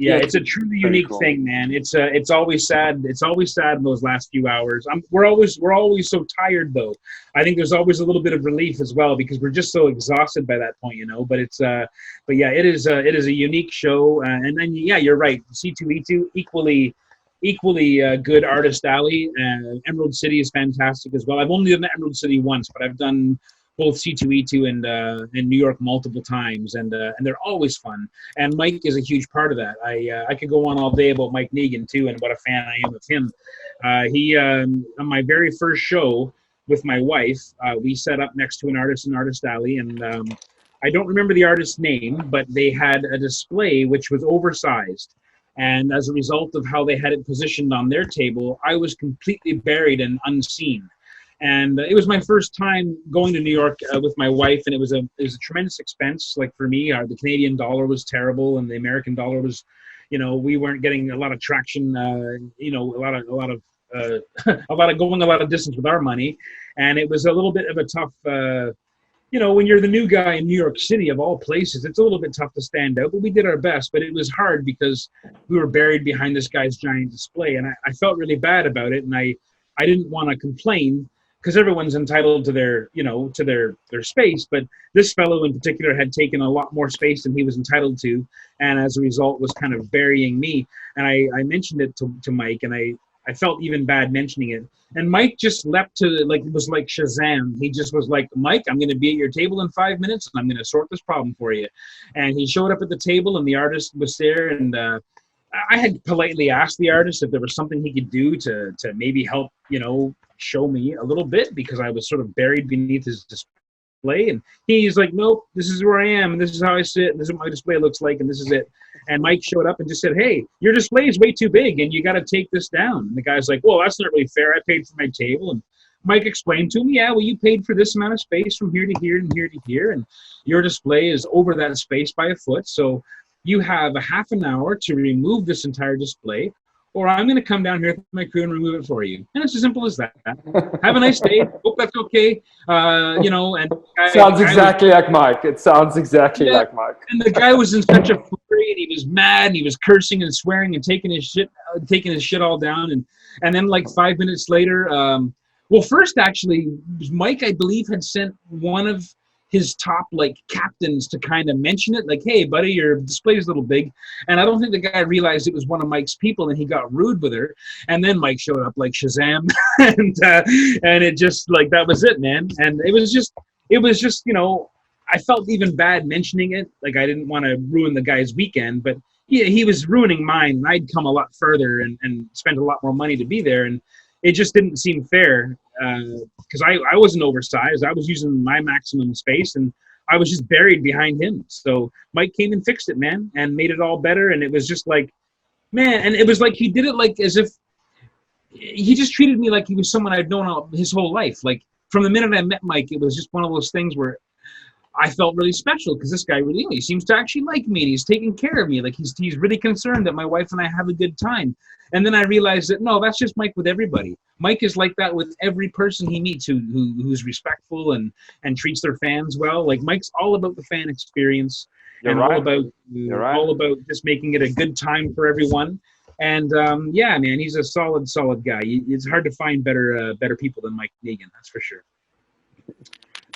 B: It's a truly unique thing, man. It's always sad. It's always sad in those last few hours. We're always so tired, though. I think there's always a little bit of relief as well, because we're just so exhausted by that point, But it is a unique show, and then you're right. C2E2 equally good artist alley. Emerald City is fantastic as well. I've only done Emerald City once, but I've done both C2E2 and in New York multiple times, and they're always fun. And Mike is a huge part of that. I could go on all day about Mike Negan too, and what a fan I am of him. He on my very first show with my wife, we set up next to an artist in Artist Alley, and I don't remember the artist's name, but they had a display which was oversized. And as a result of how they had it positioned on their table, I was completely buried and unseen. And it was my first time going to New York with my wife, and it was a tremendous expense. Like for me, the Canadian dollar was terrible, and the American dollar was, we weren't getting a lot of traction. A lot of going a lot of distance with our money, and it was a little bit of a tough. When you're the new guy in New York City, of all places, it's a little bit tough to stand out. But we did our best. But it was hard because we were buried behind this guy's giant display, and I felt really bad about it, and I didn't want to complain. because everyone's entitled to their, to their space. But this fellow in particular had taken a lot more space than he was entitled to, and as a result was kind of burying me. And I mentioned it to Mike, and I felt even bad mentioning it. And Mike just leapt to, like, it was like Shazam. He just was like, Mike, I'm going to be at your table in 5 minutes, and I'm going to sort this problem for you. And he showed up at the table, and the artist was there, and I had politely asked the artist if there was something he could do to maybe help, show me a little bit, because I was sort of buried beneath his display. And he's like, nope, this is where I am, and this is how I sit, and this is what my display looks like, and this is it. And Mike showed up and just said, hey, your display is way too big, and you got to take this down. And the guy's like, well, that's not really fair. I paid for my table. And Mike explained to him, yeah, well, you paid for this amount of space from here to here and here to here, and your display is over that space by a foot. So you have a half an hour to remove this entire display, or I'm going to come down here with my crew and remove it for you. And it's as simple as that. Have a nice day. Hope that's okay. And
A: sounds exactly like Mike. It sounds exactly like Mike.
B: And the guy was in such a flurry, and he was mad, and he was cursing and swearing and taking his shit all down. And then like 5 minutes later, first actually, Mike, I believe, had sent one of his top like captains to kind of mention it, like, hey buddy, your display is a little big. And I don't think the guy realized it was one of Mike's people, and he got rude with her. And then Mike showed up like Shazam, and it just, like, that was it, man. And it was just I felt even bad mentioning it. Like, I didn't want to ruin the guy's weekend, but he was ruining mine, and I'd come a lot further and spent a lot more money to be there, and it just didn't seem fair, because I wasn't oversized. I was using my maximum space, and I was just buried behind him. So Mike came and fixed it, man, and made it all better. And it was just like, man, and it was like he did it like as if he just treated me like he was someone I'd known his whole life. Like, from the minute I met Mike, it was just one of those things where I felt really special, because this guy really, he seems to actually like me, and he's taking care of me. Like, he's really concerned that my wife and I have a good time. And then I realized that, no, that's just Mike with everybody. Mike is like that with every person he meets who's respectful and treats their fans well. Like, Mike's all about the fan experience.
A: You're
B: and
A: right.
B: all about just making it a good time for everyone. And yeah, man, he's a solid guy. It's hard to find better people than Mike Negan, that's for sure.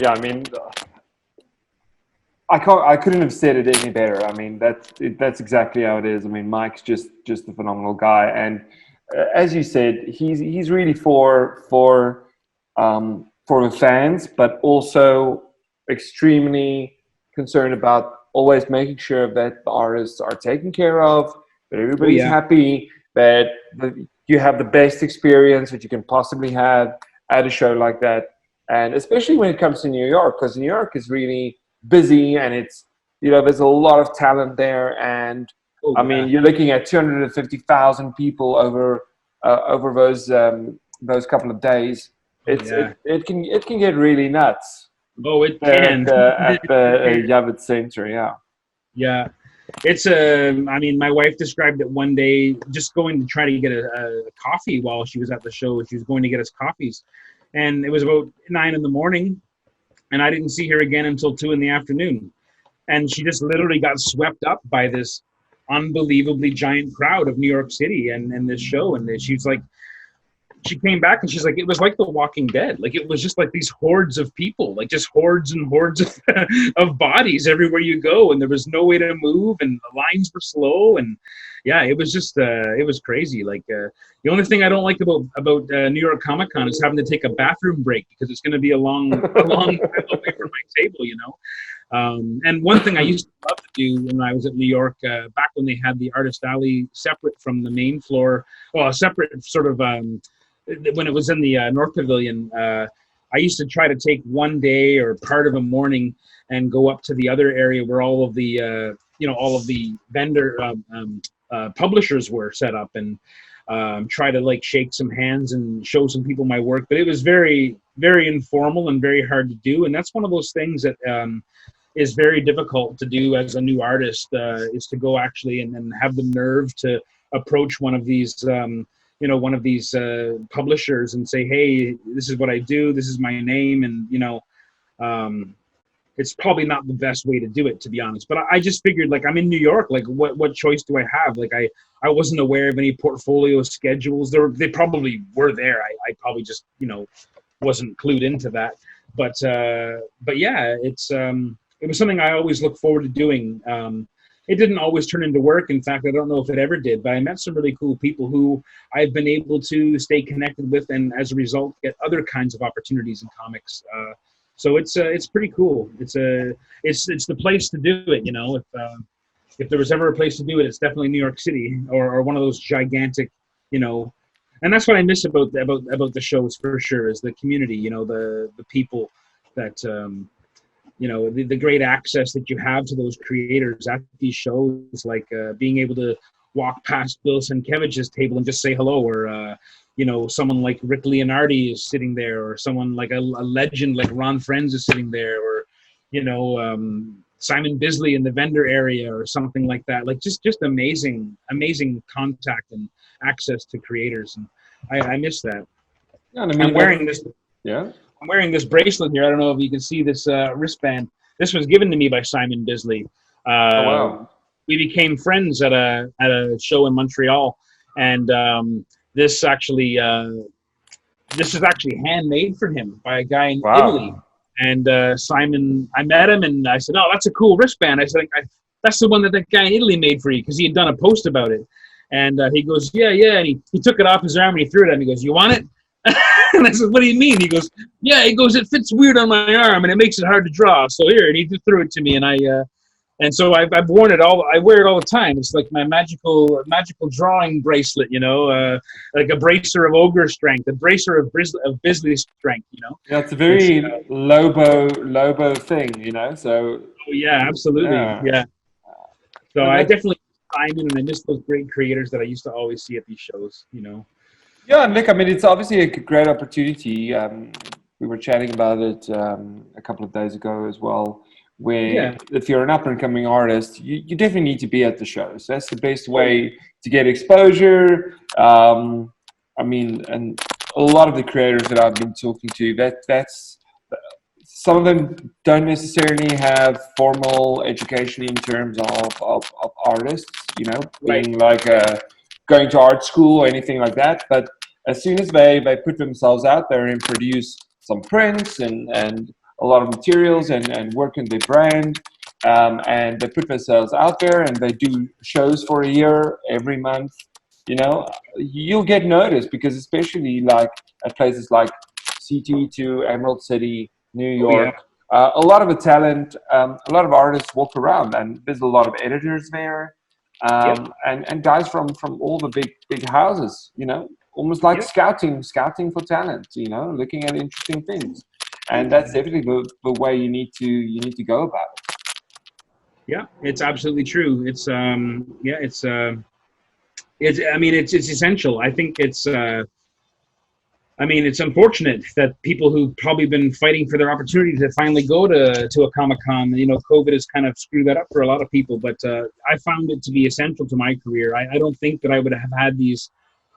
A: Yeah, I mean, I couldn't have said it any better. I mean, that's exactly how it is. I mean, Mike's just a phenomenal guy, and as you said, he's really for the fans, but also extremely concerned about always making sure that the artists are taken care of, that everybody's happy, that you have the best experience that you can possibly have at a show like that, and especially when it comes to New York, because New York is really busy, and it's, there's a lot of talent there, and I mean, you're looking at 250,000 people over those couple of days. It can get really nuts.
B: Oh, it can
A: at the Javits Center,
B: yeah. It's I mean, my wife described it one day, just going to try to get a coffee while she was at the show. She was going to get us coffees, and it was about 9 a.m. And I didn't see her again until 2 p.m. And she just literally got swept up by this unbelievably giant crowd of New York City and this show. And she's like, she came back and she's like, it was like The Walking Dead. Like, it was just like these hordes of people, like just hordes and hordes of bodies everywhere you go. And there was no way to move, and the lines were slow. And yeah, it was just, it was crazy. Like, the only thing I don't like about New York Comic Con is having to take a bathroom break, because it's going to be a long way from my table, And one thing I used to love to do when I was at New York, back when they had the Artist Alley separate from the main floor, well, a separate sort of, when it was in the North Pavilion, I used to try to take one day or part of a morning and go up to the other area where all of the, all of the vendor publishers were set up, and try to like shake some hands and show some people my work. But it was very, very informal and very hard to do. And that's one of those things that is very difficult to do as a new artist, is to go actually and then have the nerve to approach one of these, publishers and say, hey, this is what I do, this is my name. And, it's probably not the best way to do it, to be honest. But I just figured, like, I'm in New York, like, what choice do I have? Like, I wasn't aware of any portfolio schedules. They probably were there. I probably just, wasn't clued into that. But yeah, it was something I always look forward to doing. It didn't always turn into work. In fact, I don't know if it ever did, but I met some really cool people who I've been able to stay connected with, and as a result, get other kinds of opportunities in comics. So it's pretty cool. It's the place to do it. If there was ever a place to do it, it's definitely New York City, or one of those gigantic, and that's what I miss about the shows for sure, is the community. The people that. The great access that you have to those creators at these shows, like being able to walk past Bill Sienkiewicz's table and just say hello, or someone like Rick Leonardi is sitting there, or someone like a legend like Ron Frenz is sitting there, or Simon Bisley in the vendor area or something like that. Like just amazing contact and access to creators, and I miss that.
A: Yeah, and I mean,
B: I'm wearing this.
A: Yeah.
B: I'm wearing this bracelet here. I don't know if you can see this wristband. This was given to me by Simon Bisley.
A: Oh, wow.
B: We became friends at a show in Montreal, and this is actually handmade for him by a guy in Italy. And Simon, I met him, and I said, "Oh, that's a cool wristband." I said, "That's the one that guy in Italy made for you," because he had done a post about it. And he goes, "Yeah." And he took it off his arm and he threw it at me. He goes, "You want it?" And I said, "What do you mean?" He goes, "Yeah." He goes, "It fits weird on my arm and it makes it hard to draw. So here," and he just threw it to me, and so I've worn it all. I wear it all the time. It's like my magical drawing bracelet, like a bracer of ogre strength, a bracer of Bisley strength,
A: Yeah, it's a very Lobo thing, So.
B: Oh, yeah, absolutely, yeah. So I definitely Simon, and I miss those great creators that I used to always see at these shows,
A: Yeah, and Nick, I mean, it's obviously a great opportunity. We were chatting about it a couple of days ago as well, where if you're an up-and-coming artist, you definitely need to be at the shows. That's the best way to get exposure. I mean, and a lot of the creators that I've been talking to, that's some of them don't necessarily have formal education in terms of artists, being like going to art school or anything like that. But as soon as they put themselves out there and produce some prints and a lot of materials and work in their brand, and they put themselves out there and they do shows for a year every month, you'll get noticed, because especially like at places like CT2, Emerald City, New York, a lot of the talent, a lot of artists walk around, and there's a lot of editors there. And guys from all the big houses, almost like scouting for talent, looking at interesting things, and that's definitely the way you need to go about it.
B: Yeah, it's absolutely true. It's it's essential. I think it's unfortunate that people who've probably been fighting for their opportunity to finally go to a Comic-Con, COVID has kind of screwed that up for a lot of people, but I found it to be essential to my career. I don't think that I would have had these.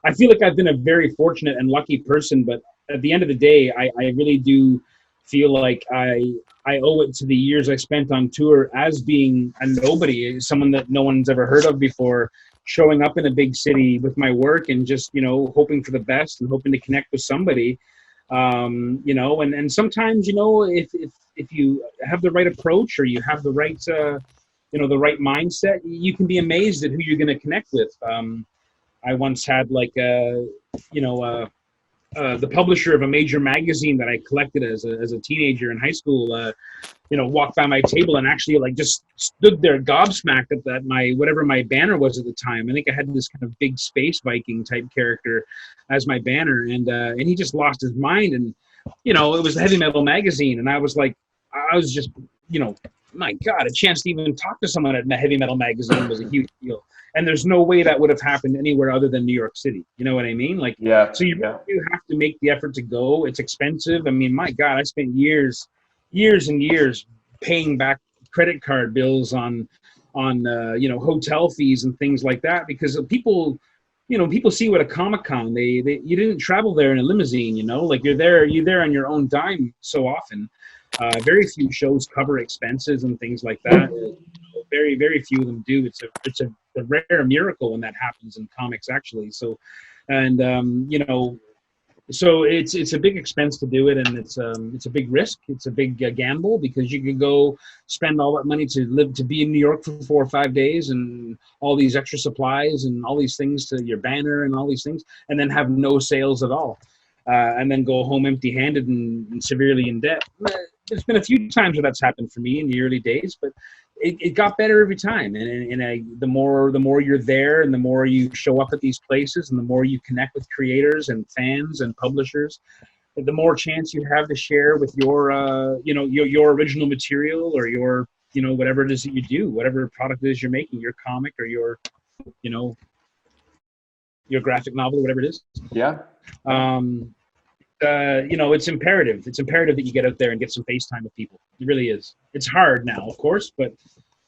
B: I feel like I've been a very fortunate and lucky person, but at the end of the day, I really do feel like I owe it to the years I spent on tour as being a nobody, someone that no one's ever heard of before, showing up in a big city with my work and just, hoping for the best and hoping to connect with somebody, and sometimes, if you have the right approach, or you have the right, the right mindset, you can be amazed at who you're going to connect with. I once had the publisher of a major magazine that I collected as a teenager in high school, walked by my table and actually just stood there gobsmacked at whatever my banner was at the time. I think I had this kind of big space Viking type character as my banner, and he just lost his mind. And it was the Heavy Metal magazine, and I was just my God, a chance to even talk to someone at Heavy Metal magazine was a huge deal. And there's no way that would have happened anywhere other than New York City. You know what I mean? So you have to make the effort to go. It's expensive. I mean, my God, I spent years and years paying back credit card bills on hotel fees and things like that, because people see what a Comic-Con, you didn't travel there in a limousine, you're there on your own dime so often. Very few shows cover expenses and things like that. Very, very few of them do. It's a rare miracle when that happens in comics, actually. So, and So it's a big expense to do it, and it's a big risk. It's a big gamble because you could go spend all that money to be in New York for 4 or 5 days, and all these extra supplies and all these things to your banner and all these things, and then have no sales at all, and then go home empty-handed and severely in debt. There's been a few times where that's happened for me in the early days, but it got better every time. And the more you're there, and the more you show up at these places, and the more you connect with creators and fans and publishers, the more chance you have to share with your original material, or your whatever it is that you do, whatever product it is you're making, your comic or you know your graphic novel, whatever it is.
A: Yeah.
B: It's imperative. It's imperative that you get out there and get some face time with people. It really is. It's hard now, of course, but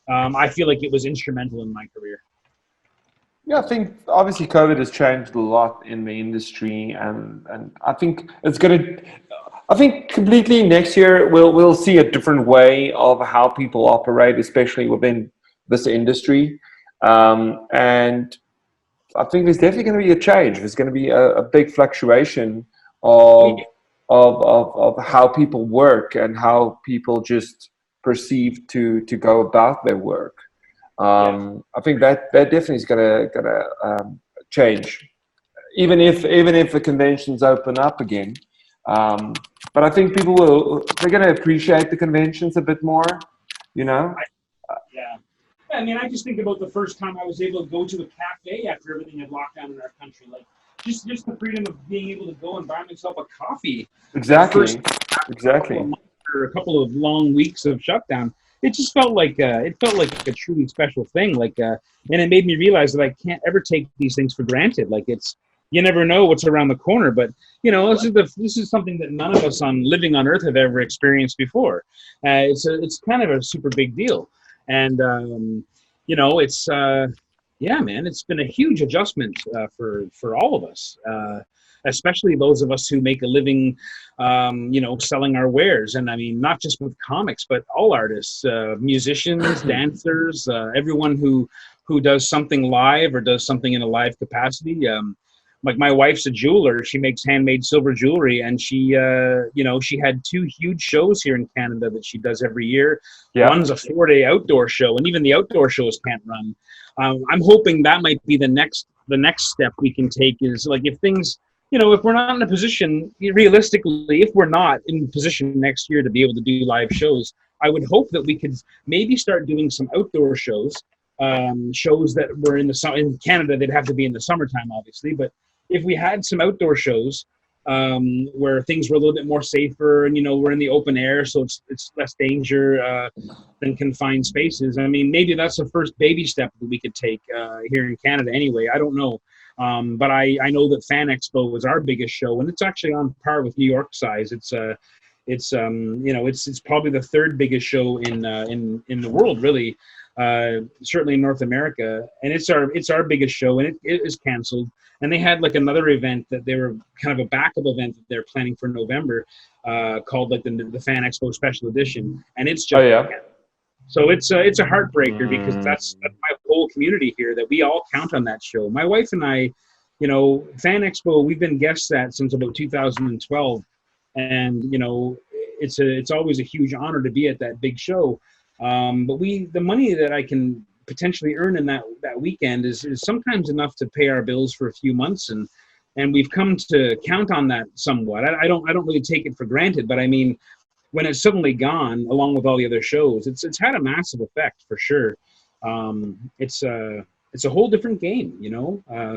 B: I feel like it was instrumental in my career.
A: Yeah, I think obviously COVID has changed a lot in the industry, and I think it's gonna. I think completely next year we'll see a different way of how people operate, especially within this industry, and I think there's definitely going to be a change. There's going to be a big fluctuation of, of how people work and how people just perceive to go about their work. I think that definitely is gonna change, even if the conventions open up again. But I think they're gonna appreciate the conventions a bit more, you know.
B: Yeah. I mean, I just think about the first time I was able to go to a cafe after everything had locked down in our country. Like, just the freedom of being able to go and buy myself a coffee.
A: Exactly.
B: After a couple of long weeks of shutdown, it just felt like a truly special thing. And it made me realize that I can't ever take these things for granted. Like, you never know what's around the corner, but this is something that none of us on living on Earth have ever experienced before. It's kind of a super big deal. And it's man, it's been a huge adjustment for all of us, especially those of us who make a living, selling our wares. And I mean, not just with comics, but all artists, musicians, dancers, everyone who does something live or does something in a live capacity. Like, my wife's a jeweler. She makes handmade silver jewelry, and she had 2 huge shows here in Canada that she does every year.
A: Yeah.
B: One's a 4-day outdoor show, and even the outdoor shows can't run. I'm hoping that might be the next step we can take, is like, if things, if we're not in a position, realistically, if we're not in a position next year to be able to do live shows, I would hope that we could maybe start doing some outdoor shows, shows that were in Canada. They'd have to be in the summertime, obviously, but if we had some outdoor shows where things were a little bit more safer, and we're in the open air, so it's less danger than confined spaces. I mean, maybe that's the first baby step that we could take here in Canada. Anyway, I don't know, but I know that Fan Expo was our biggest show, and it's actually on par with New York size. It's probably the 3rd biggest show in the world, really. Certainly in North America, and it's our biggest show, and it is canceled. And they had like another event that they were kind of a backup event that they're planning for November, called like the Fan Expo Special Edition, and it's just so it's a heartbreaker, because that's my whole community here, that we all count on that show. My wife and I, Fan Expo, we've been guests at since about 2012, and it's always a huge honor to be at that big show. But the money that I can potentially earn in that weekend is sometimes enough to pay our bills for a few months, and we've come to count on that somewhat. I don't really take it for granted, but I mean, when it's suddenly gone, along with all the other shows, it's had a massive effect for sure. It's a whole different game,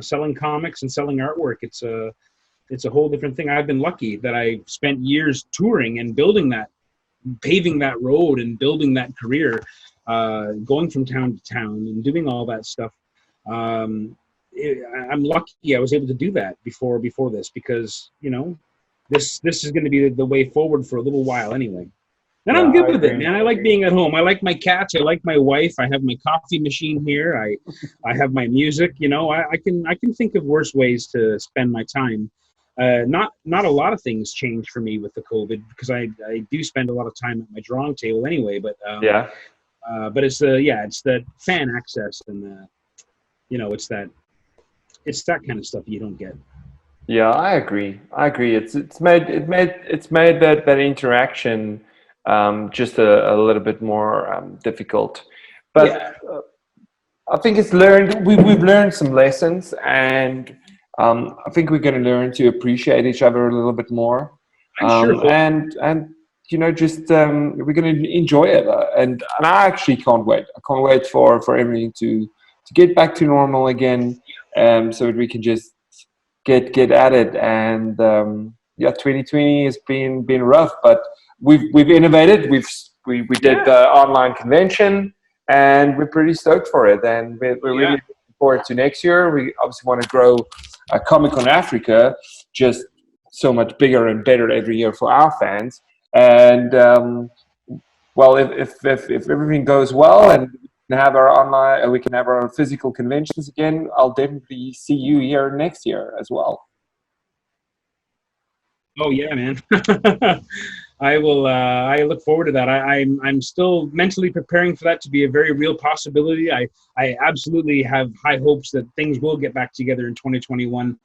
B: selling comics and selling artwork. It's a whole different thing. I've been lucky that I spent years touring and paving that road and building that career, going from town to town and doing all that stuff. I'm lucky I was able to do that before this, because this is going to be the way forward for a little while anyway. And I'm good with it, man. I like being at home. I like my cats. I like my wife. I have my coffee machine here. I have my music. I can think of worse ways to spend my time. Not a lot of things changed for me with the COVID, because I do spend a lot of time at my drawing table anyway. But but it's that fan access, and it's that kind of stuff you don't get.
A: Yeah, I agree. I agree. It's made that interaction just a little bit more difficult.
B: Yeah,
A: But I think it's learned. We've learned some lessons, and I think we're going to learn to appreciate each other a little bit more.
B: I sure hope.
A: And just we're going to enjoy it, and I actually can't wait. I can't wait for everything to get back to normal again, so that we can just get at it. And yeah, 2020 has been rough, but we've innovated. We did
B: Yeah,
A: the online convention, and we're pretty stoked for it. And we're really
B: yeah.
A: looking forward to next year. We obviously want to grow Comic Con Africa just so much bigger and better every year for our fans. And well, if everything goes well and we can have our online, we can have our physical conventions again, I'll definitely see you here next year as well.
B: Oh yeah, man. I will. I look forward to that. I'm still mentally preparing for that to be a very real possibility. I absolutely have high hopes that things will get back together in 2021.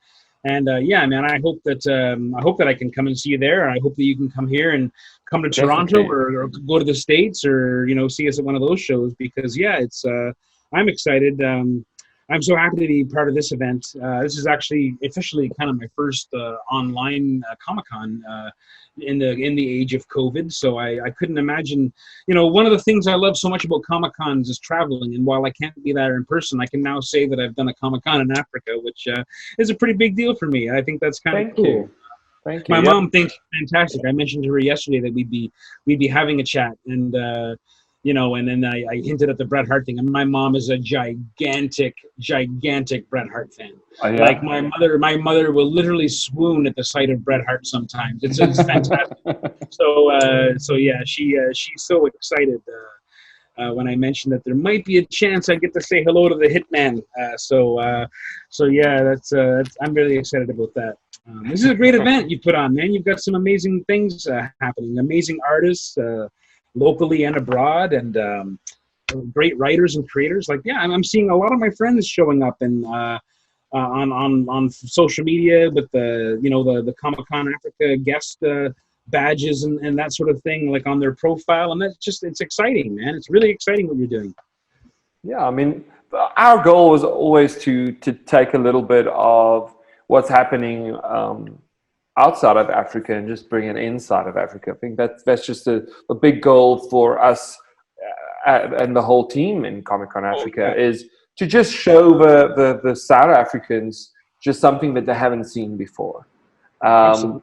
B: And yeah, man, I hope that I can come and see you there. I hope that you can come here and come to Toronto,
A: Definitely.
B: or go to the States, or see us at one of those shows, because yeah, it's I'm excited. I'm so happy to be part of this event. This is actually officially kind of my first online Comic Con in the age of COVID. So I couldn't imagine. One of the things I love so much about Comic Cons is traveling. And while I can't be there in person, I can now say that I've done a Comic Con in Africa, which is a pretty big deal for me. I think that's kind of
A: Thank
B: cool.
A: you. Thank you.
B: My
A: Yep.
B: mom thinks it's fantastic. I mentioned to her yesterday that we'd be having a chat, and and then I hinted at the Bret Hart thing, and my mom is a gigantic Bret Hart fan.
A: Oh,
B: Like
A: yeah.
B: my mother will literally swoon at the sight of Bret Hart sometimes. It's fantastic. So yeah, she's so excited. When I mentioned that there might be a chance I get to say hello to the Hitman. So yeah, I'm really excited about that. This is a great event you put on, man. You've got some amazing things happening, amazing artists locally and abroad, and great writers and creators. Like, yeah, I'm seeing a lot of my friends showing up and on social media with the Comic Con Africa guest badges and that sort of thing, like on their profile, and it's exciting, man. It's really exciting what you're doing.
A: Yeah, I mean, our goal was always to take a little bit of what's happening outside of Africa and just bring it inside of Africa. I think that's just a big goal for us and the whole team in Comic Con
B: Oh
A: Africa
B: yeah,
A: is to just show the South Africans just something that they haven't seen before.
B: absolutely.